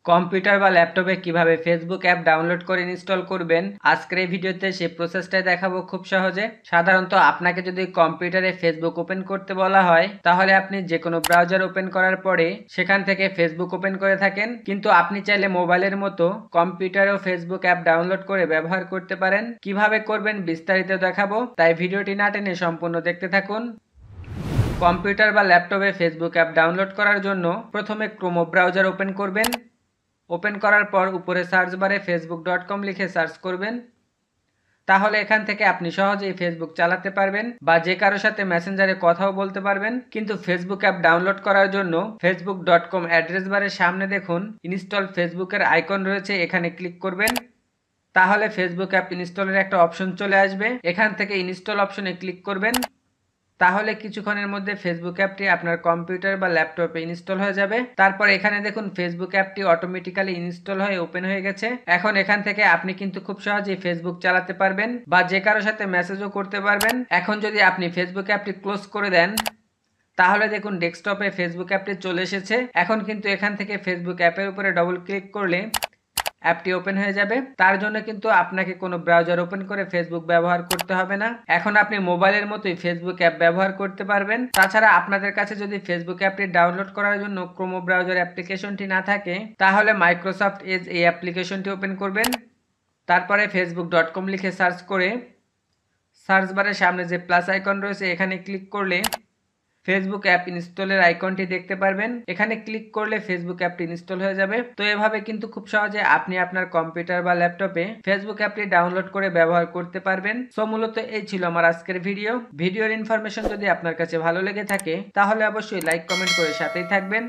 Computer বা ল্যাপটপে কিভাবে ফেসবুক অ্যাপ ডাউনলোড করে ইনস্টল করবেন আজকের এই ভিডিওতে সেই প্রসেসটাই দেখাবো খুব সহজে। সাধারণত আপনাকে যদি কম্পিউটারে ফেসবুক ওপেন করতে বলা হয় তাহলে আপনি যে কোনো ব্রাউজার ওপেন করার পরে সেখান থেকে ফেসবুক ওপেন করে থাকেন, কিন্তু আপনি চাইলে মোবাইলের মতো কম্পিউটারেও ফেসবুক অ্যাপ ডাউনলোড করে ব্যবহার করতে পারেন। কিভাবে করবেন বিস্তারিত দেখাবো, তাই ভিডিওটি না টেনে সম্পূর্ণ দেখতে থাকুন। কম্পিউটার বা ল্যাপটপে ফেসবুক অ্যাপ ডাউনলোড করার জন্য প্রথমে ক্রোম ব্রাউজার ওপেন করবেন। ওপেন করার পর উপরে সার্চ বারে facebook.com লিখে সার্চ করবেন। তাহলে এখান থেকে আপনি সহজেই ফেসবুক চালাতে পারবেন বা যে কারোর সাথে মেসেঞ্জারে কথাও বলতে পারবেন। কিন্তু ফেসবুক অ্যাপ ডাউনলোড করার জন্য facebook.com অ্যাড্রেস বারের সামনে দেখুন ইনস্টল ফেসবুকের আইকন রয়েছে, এখানে ক্লিক করবেন। তাহলে ফেসবুক অ্যাপ ইনস্টলের একটা অপশন চলে আসবে, এখান থেকে ইনস্টল অপশনে ক্লিক করবেন। তাহলে কিছুক্ষণের মধ্যে ফেসবুক অ্যাপটি আপনার কম্পিউটার বা ল্যাপটপে ইনস্টল হয়ে যাবে। তারপর এখানে দেখুন ফেসবুক অ্যাপটি অটোমেটিক্যালি ইনস্টল হয়ে ওপেন হয়ে গেছে। এখন এখান থেকে আপনি কিন্তু খুব সহজেই ফেসবুক চালাতে পারবেন বা যে কারোর সাথে মেসেজও করতে পারবেন। এখন যদি আপনি ফেসবুক অ্যাপটি ক্লোজ করে দেন তাহলে দেখুন ডেস্কটপে ফেসবুক অ্যাপটি চলে এসেছে। এখন কিন্তু এখান থেকে ফেসবুক অ্যাপের উপরে ডবল ক্লিক করলে অ্যাপটি ওপেন হয়ে যাবে। তার জন্য কিন্তু আপনাকে কোনো ব্রাউজার ওপেন করে ফেসবুক ব্যবহার করতে হবে না। এখন আপনি মোবাইলের মতোই ফেসবুক অ্যাপ ব্যবহার করতে পারবেন। তাছাড়া আপনাদের কাছে যদি ফেসবুক অ্যাপটি ডাউনলোড করার জন্য ক্রোম ব্রাউজার অ্যাপ্লিকেশনটি না থাকে তাহলে মাইক্রোসফট এজ এই অ্যাপ্লিকেশনটি ওপেন করবেন। তারপরে facebook.com লিখে সার্চ করে সার্চ বারের সামনে যে প্লাস আইকন রয়েছে এখানে ক্লিক করলে ফেসবুক অ্যাপ ইনস্টলের আইকনটি দেখতে পারবেন। এখানে ক্লিক করলে ফেসবুক অ্যাপটি ইনস্টল হয়ে যাবে। তো এভাবে কিন্তু খুব সহজে আপনি আপনার কম্পিউটার বা ল্যাপটপে ফেসবুক অ্যাপটি ডাউনলোড করে ব্যবহার করতে পারবেন। সো মূলত এই ছিল আমার আজকের ভিডিওর ইনফরমেশন যদি আপনার কাছে ভালো লেগে থাকে তাহলে অবশ্যই লাইক কমেন্ট করে সাথেই থাকবেন।